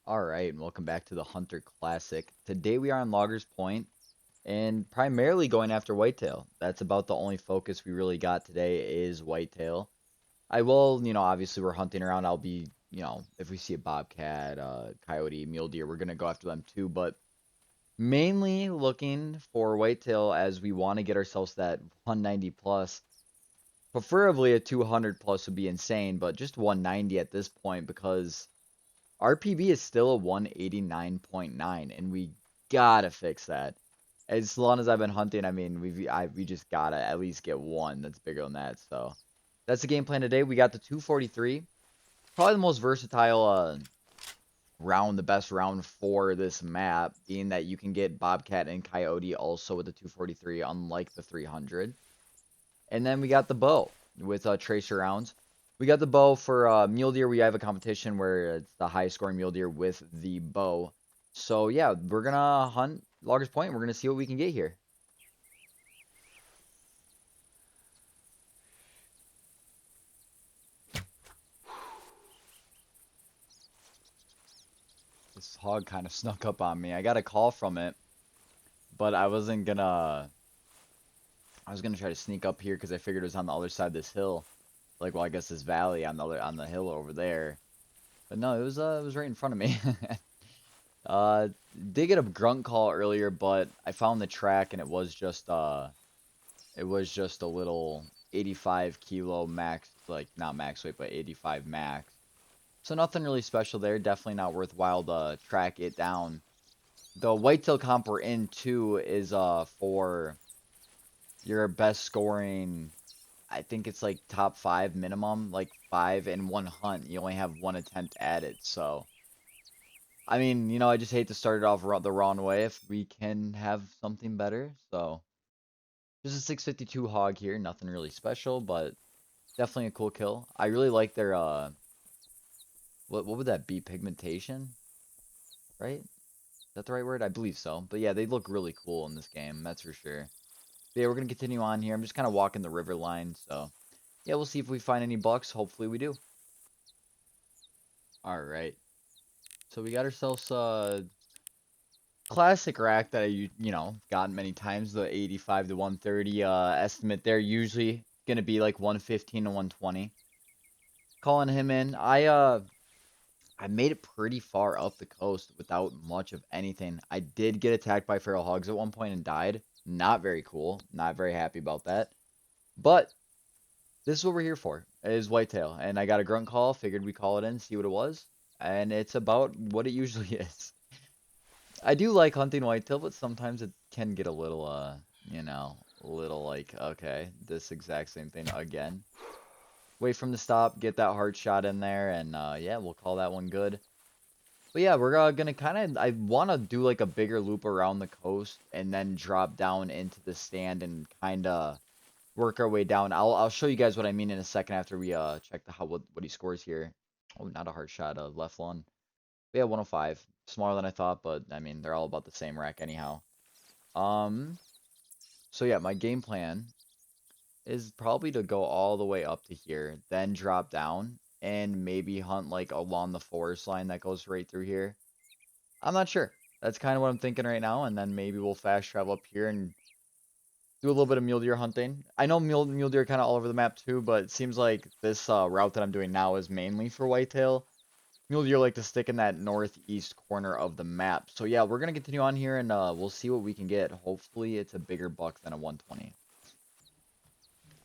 Alright, and welcome back to the Hunter Classic. Today we are on Loggers Point and primarily going after whitetail. That's about the only focus we really got today is whitetail. I will, obviously we're hunting around. I'll be, if we see a bobcat, coyote, mule deer, we're gonna go after them too, but mainly looking for whitetail as we want to get ourselves that 190 plus. Preferably a 200 plus would be insane, but just 190 at this point because RPB is still a 189.9, and we gotta fix that. As long as I've been hunting, I mean, we just gotta at least get one that's bigger than that. So that's the game plan today. We got the 243, probably the most versatile round, the best round for this map, being that you can get Bobcat and Coyote also with the 243, unlike the 300. And then we got the bow with tracer rounds. We got the bow for mule deer. We have a competition where it's the highest scoring mule deer with the bow. So yeah, we're gonna hunt Loggers Point. We're gonna see what we can get here. This hog kind of snuck up on me. I got a call from it, but I wasn't gonna. I was gonna try to sneak up here because I figured it was on the other side of this hill. Like, well, I guess this valley on the hill over there. But no, it was right in front of me. Uh, did get a grunt call earlier, but I found the track and it was just a little 85 kilo max, like not max weight, but 85 max. So nothing really special there. Definitely not worthwhile to track it down. The whitetail comp we're in too is for your best scoring. I think it's like top five minimum, like five in one hunt. You only have one attempt at it, so. I mean, I just hate to start it off the wrong way if we can have something better. So, just a 652 hog here, nothing really special, but definitely a cool kill. I really like their what would that be? Pigmentation, right? Is that the right word? I believe so. But yeah, they look really cool in this game, that's for sure. But yeah, we're gonna continue on here. I'm just kind of walking the river line, so yeah, we'll see if we find any bucks. Hopefully we do. All right. So we got ourselves classic rack that I gotten many times, the 85 to 130 estimate there, usually gonna be like 115 to 120. Calling him in. I made it pretty far up the coast without much of anything. I did get attacked by feral hogs at one point and died. Not very cool. Not very happy about that. But this is what we're here for, is whitetail. And I got a grunt call, figured we call it in, see what it was. And it's about what it usually is. I do like hunting whitetail, but sometimes it can get a little, a little like, okay, this exact same thing again. Wait for him to stop, get that hard shot in there, and yeah, we'll call that one good. But yeah, we're gonna kind of, I want to do like a bigger loop around the coast and then drop down into the stand and kind of work our way down. I'll show you guys what I mean in a second after we check the what he scores here. Oh, not a hard shot, left one. But yeah, 105. Smaller than I thought, but I mean, they're all about the same rack anyhow. Um, so yeah, my game plan is probably to go all the way up to here, then drop down and maybe hunt like along the forest line that goes right through here. I'm not sure. That's kind of what I'm thinking right now, and then maybe we'll fast travel up here and do a little bit of mule deer hunting. I know mule deer kind of all over the map too, but it seems like this route that I'm doing now is mainly for whitetail. Mule deer like to stick in that northeast corner of the map. So yeah, we're gonna continue on here and we'll see what we can get. Hopefully it's a bigger buck than a 120.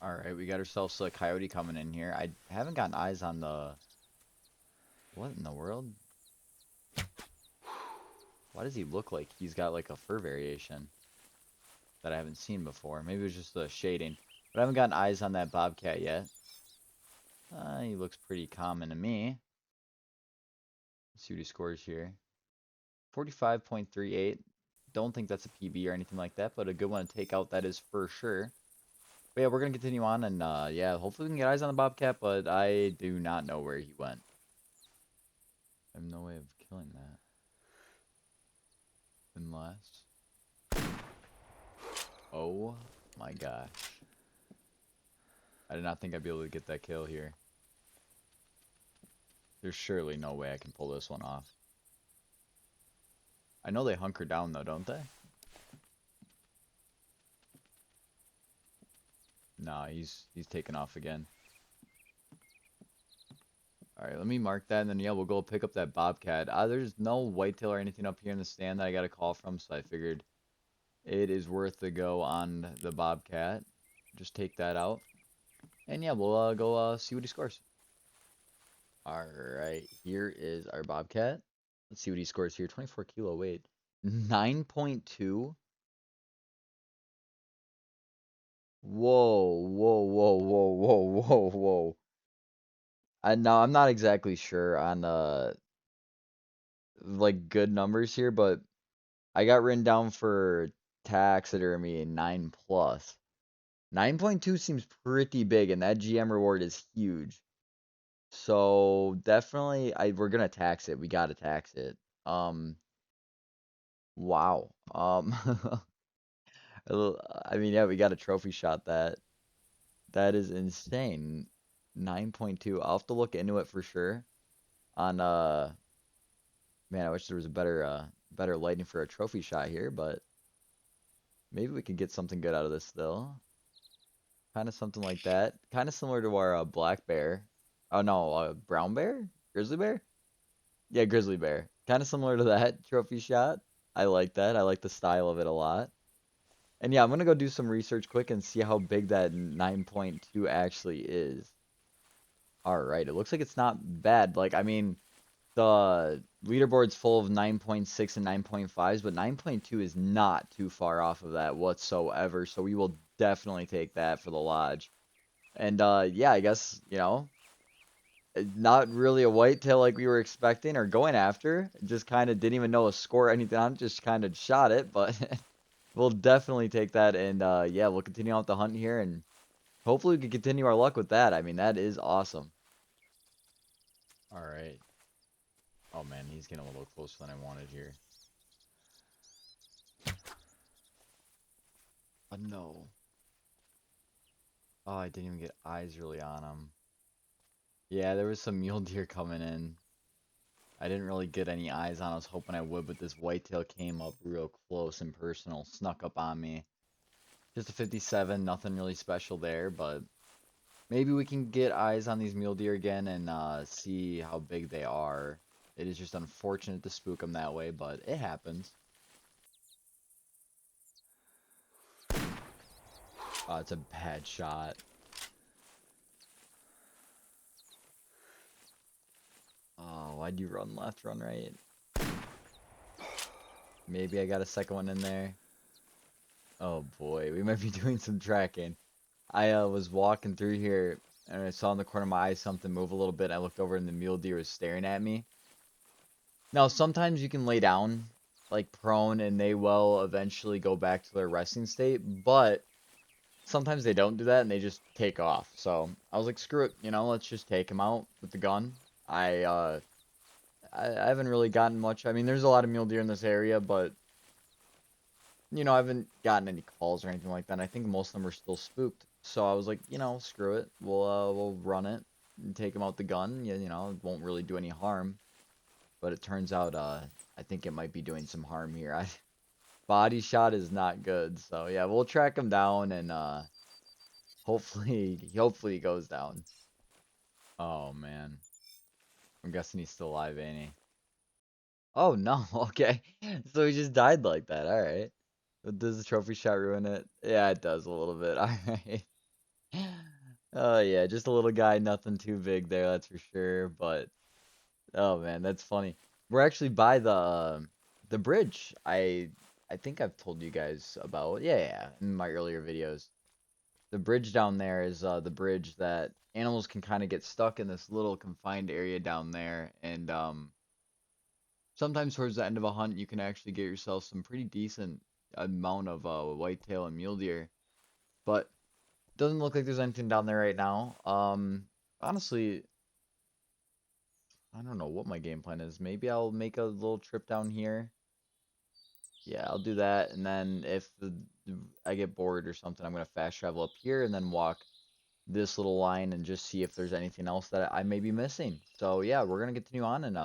All right, we got ourselves a coyote coming in here. I haven't gotten eyes on the. What in the world? Why does he look like he's got like a fur variation that I haven't seen before? Maybe it was just the shading. But I haven't gotten eyes on that bobcat yet. He looks pretty common to me. Let's see what he scores here. 45.38. Don't think that's a PB or anything like that, but a good one to take out that is for sure. But yeah, we're gonna continue on and yeah, hopefully we can get eyes on the bobcat, but I do not know where he went. I have no way of killing that. Unless. Oh my gosh. I did not think I'd be able to get that kill here. There's surely no way I can pull this one off. I know they hunker down though, don't they? Nah, he's taking off again. All right, let me mark that, and then yeah, we'll go pick up that bobcat. There's no whitetail or anything up here in the stand that I got a call from, so I figured it is worth the go on the bobcat. Just take that out, and yeah, we'll go see what he scores. All right, here is our bobcat. Let's see what he scores here. 24 kilo weight, 9.2. Whoa, whoa, whoa, whoa, whoa, whoa, whoa. No, I'm not exactly sure on like good numbers here, but I got written down for taxidermy 9 plus. 9.2 seems pretty big, and that GM reward is huge. So definitely, we're gonna tax it. We gotta tax it. Wow. I mean, yeah, we got a trophy shot that. That is insane. 9.2. I'll have to look into it for sure. On man, I wish there was a better lighting for a trophy shot here, but maybe we could get something good out of this still. Kind of something like that. Kind of similar to our black bear. Oh no, brown bear? Grizzly bear? Yeah, grizzly bear. Kind of similar to that trophy shot. I like that. I like the style of it a lot. And yeah, I'm gonna go do some research quick and see how big that 9.2 actually is. All right, it looks like it's not bad. Like, I mean, the leaderboard's full of 9.6 and 9.5s, but 9.2 is not too far off of that whatsoever. So we will definitely take that for the lodge. And yeah, I guess, not really a whitetail like we were expecting or going after. Just kind of didn't even know a score or anything on it, just kind of shot it, but we'll definitely take that. And yeah, we'll continue on with the hunt here and hopefully we can continue our luck with that. I mean, that is awesome. All right. Oh man, he's getting a little closer than I wanted here. Oh no. Oh, I didn't even get eyes really on him. Yeah, there was some mule deer coming in. I didn't really get any eyes on. I was hoping I would, but this whitetail came up real close and personal, snuck up on me. Just a 57, nothing really special there, but maybe we can get eyes on these mule deer again and see how big they are. It is just unfortunate to spook them that way, but it happens. Oh, it's a bad shot. Oh, why'd you run left, run right? Maybe I got a second one in there. Oh boy, we might be doing some tracking. I was walking through here and I saw in the corner of my eye something move a little bit. I looked over and the mule deer was staring at me. Now, sometimes you can lay down like prone and they will eventually go back to their resting state, but sometimes they don't do that and they just take off. So I was like, screw it, let's just take him out with the gun. I haven't really gotten much. I mean, there's a lot of mule deer in this area, but I haven't gotten any calls or anything like that. I think most of them are still spooked. So I was like, screw it. We'll run it and take him out the gun. It won't really do any harm. But it turns out I think it might be doing some harm here. Body shot is not good. So yeah, we'll track him down and hopefully he goes down. Oh man. I'm guessing he's still alive, ain't he? Oh no, okay. So he just died like that. All right. But does the trophy shot ruin it? Yeah, it does a little bit. All right. Oh yeah, just a little guy, nothing too big there, that's for sure. But oh man, that's funny. We're actually by the bridge. I think I've told you guys about. Yeah, yeah, in my earlier videos. The bridge down there is the bridge that animals can kind of get stuck in this little confined area down there, and sometimes towards the end of a hunt, you can actually get yourself some pretty decent amount of whitetail and mule deer. But doesn't look like there's anything down there right now. Honestly, I don't know what my game plan is. Maybe I'll make a little trip down here. Yeah, I'll do that, and then if I get bored or something, I'm gonna fast travel up here and then walk this little line and just see if there's anything else that I may be missing. So yeah, we're gonna continue on and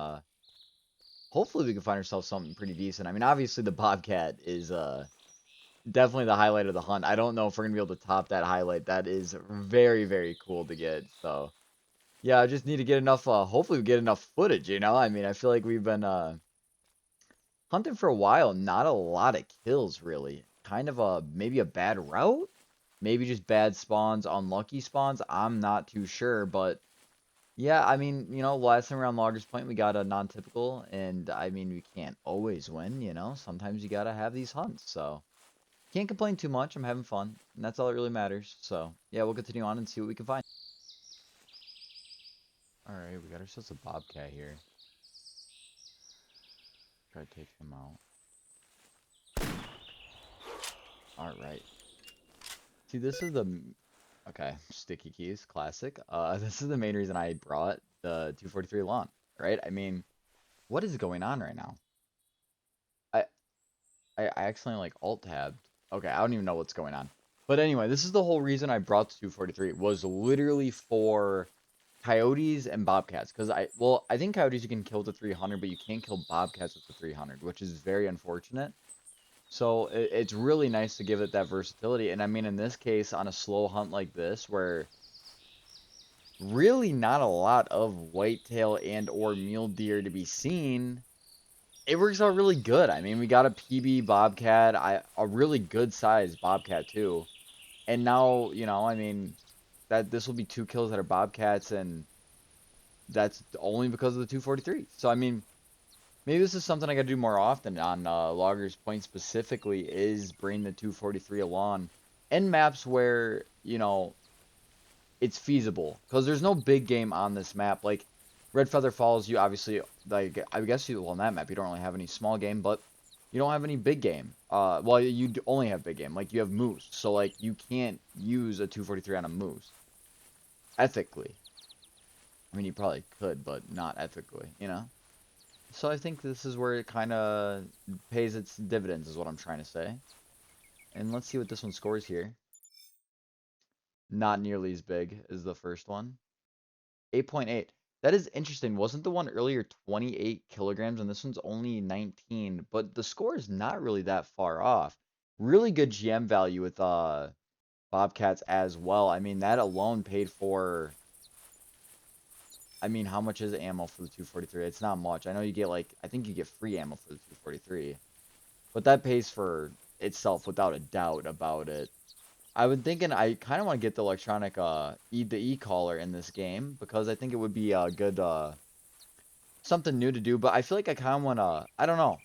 hopefully we can find ourselves something pretty decent. I mean, obviously the Bobcat is definitely the highlight of the hunt. I don't know if we're gonna be able to top that highlight. That is very, very cool to get. So yeah, I just need to get enough hopefully we get enough footage, you know? I mean, I feel like we've been hunting for a while, not a lot of kills really. Kind of a maybe a bad route, maybe just bad spawns, unlucky spawns. I'm not too sure, but yeah, I mean, last time around Loggers Point we got a non-typical, and I mean we can't always win, you know. Sometimes you gotta have these hunts, so can't complain too much. I'm having fun, and that's all that really matters. So yeah, we'll continue on and see what we can find. All right, we got ourselves a bobcat here. Try to take him out. All right. See, this is okay, sticky keys, classic. This is the main reason I brought the 243 lawn, right? I mean, what is going on right now? I I accidentally like alt tabbed. Okay, I don't even know what's going on. But anyway, this is the whole reason I brought the 243 was literally for coyotes and bobcats. Because I think coyotes you can kill with the 300, but you can't kill bobcats with the 300, which is very unfortunate. So it's really nice to give it that versatility. And I mean, in this case, on a slow hunt like this, where really not a lot of whitetail and or mule deer to be seen, it works out really good. I mean, we got a PB bobcat, a really good sized bobcat too. And now, I mean, that this will be two kills that are bobcats, and that's only because of the 243. So I mean, maybe this is something I got to do more often on Loggers Point specifically is bring the 243 along in maps where, it's feasible because there's no big game on this map. Like Red Feather Falls, you obviously like I guess you well on that map you don't really have any small game, but you don't have any big game. Well you only have big game. Like you have moose, so like you can't use a 243 on a moose ethically. I mean you probably could, but not ethically, you know. So I think this is where it kind of pays its dividends, is what I'm trying to say. And let's see what this one scores here. Not nearly as big as the first one. 8.8. That is interesting. Wasn't the one earlier 28 kilograms and this one's only 19, but the score is not really that far off. Really good GM value with Bobcats as well. I mean, that alone paid for I mean, how much is ammo for the 243? It's not much. I know you get like I think you get free ammo for the 243, but that pays for itself without a doubt about it. I've been thinking I kind of want to get the electronic the e-collar in this game because I think it would be a good something new to do, but I feel like I kind of want to, I don't know.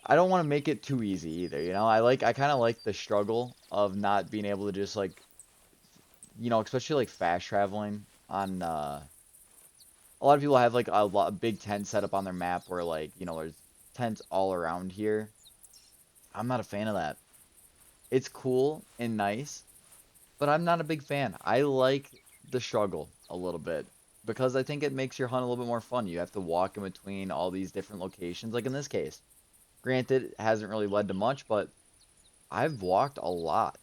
I don't want to make it too easy either, you know? I kind of like the struggle of not being able to just like, especially like fast traveling on a lot of people have like a big tent set up on their map where like, there's tents all around here. I'm not a fan of that. It's cool and nice, but I'm not a big fan. I like the struggle a little bit because I think it makes your hunt a little bit more fun. You have to walk in between all these different locations, like in this case. Granted, it hasn't really led to much, but I've walked a lot.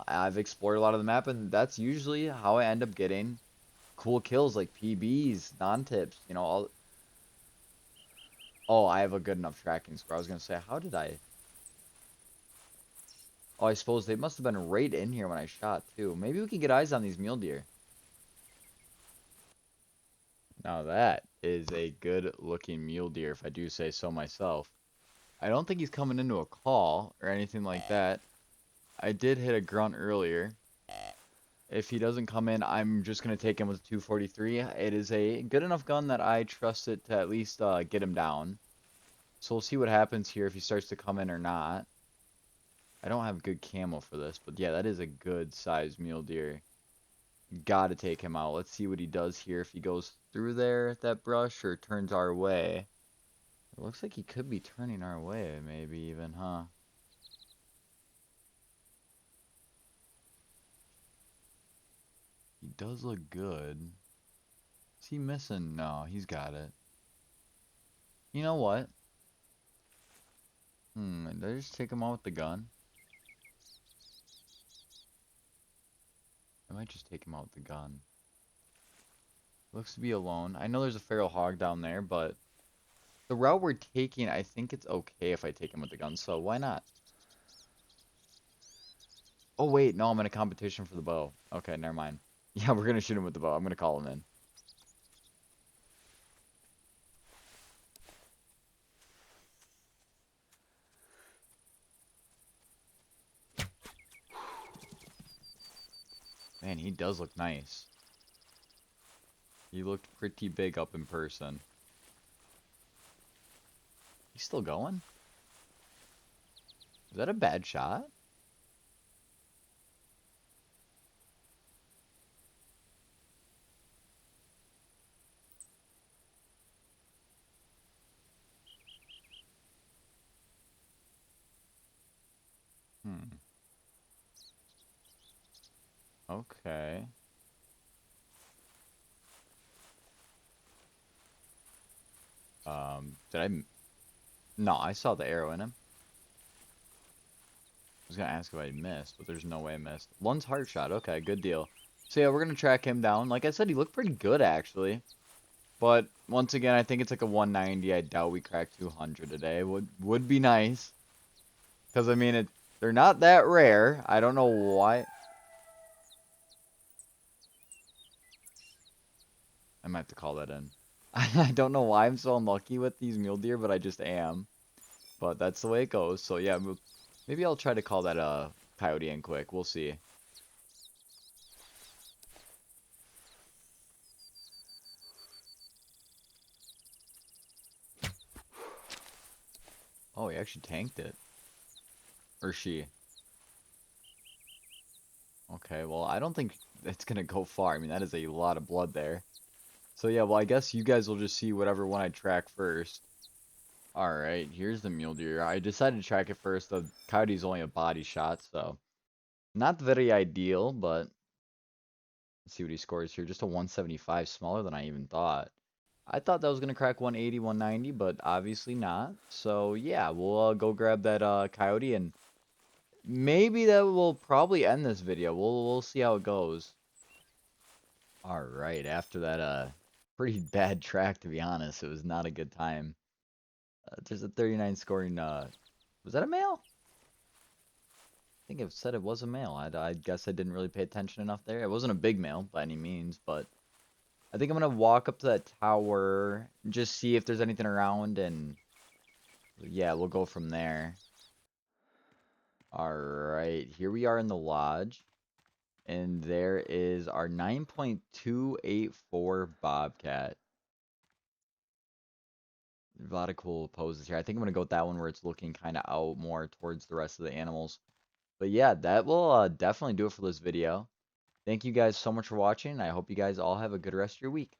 I've explored a lot of the map, and that's usually how I end up getting cool kills like PBs, non-tips, all. Oh, I have a good enough tracking score. I was gonna say, how did I? Oh, I suppose they must have been right in here when I shot too. Maybe we can get eyes on these mule deer. Now that is a good looking mule deer, if I do say so myself. I don't think he's coming into a call or anything like that. I did hit a grunt earlier. If he doesn't come in, I'm just going to take him with 243. It is a good enough gun that I trust it to at least get him down. So we'll see what happens here if he starts to come in or not. I don't have good camo for this, but yeah, that is a good sized mule deer. Gotta take him out. Let's see what he does here. If he goes through there, that brush, or turns our way. It looks like he could be turning our way, maybe even, huh? He does look good. Is he missing? No, he's got it. You know what? Did I just take him out with the gun? I might just take him out with the gun. Looks to be alone. I know there's a feral hog down there, but The route we're taking, I think it's okay if I take him with the gun, so why not? Oh wait, no, I'm in a competition for the bow. Okay, never mind. Yeah, we're gonna shoot him with the bow. I'm gonna call him in. Man, he does look nice. He looked pretty big up in person. He's still going? Is that a bad shot? Hmm. Okay. Did I? No, I saw the arrow in him. I was gonna ask if I missed, but there's no way I missed. One's heart shot. Okay, good deal. So yeah, we're gonna track him down. Like I said, he looked pretty good actually. But once again, I think it's like a 190. I doubt we crack 200 today. Would be nice. Cause I mean they're not that rare. I don't know why. I might have to call that in. I don't know why I'm so unlucky with these mule deer, but I just am. But that's the way it goes. So yeah, maybe I'll try to call that coyote in quick. We'll see. Oh, he actually tanked it. Or she. Okay, well, I don't think it's gonna go far. I mean, that is a lot of blood there. So yeah, well, I guess you guys will just see whatever one I track first. Alright, here's the mule deer. I decided to track it first. The coyote's only a body shot, so not very ideal, but let's see what he scores here. Just a 175, smaller than I even thought. I thought that was going to crack 180, 190, but obviously not. So yeah, we'll go grab that coyote, and maybe that will probably end this video. We'll see how it goes. All right, after that pretty bad track, to be honest, it was not a good time. There's a 39 scoring. Was that a male? I think it said it was a male. I guess I didn't really pay attention enough there. It wasn't a big male by any means, but I think I'm gonna walk up to that tower, just see if there's anything around, and yeah, we'll go from there. All right, here we are in the lodge, and there is our 9.284 Bobcat. A lot of cool poses here. I think I'm gonna go with that one where it's looking kind of out more towards the rest of the animals. But yeah, that will definitely do it for this video. Thank you guys so much for watching. I hope you guys all have a good rest of your week.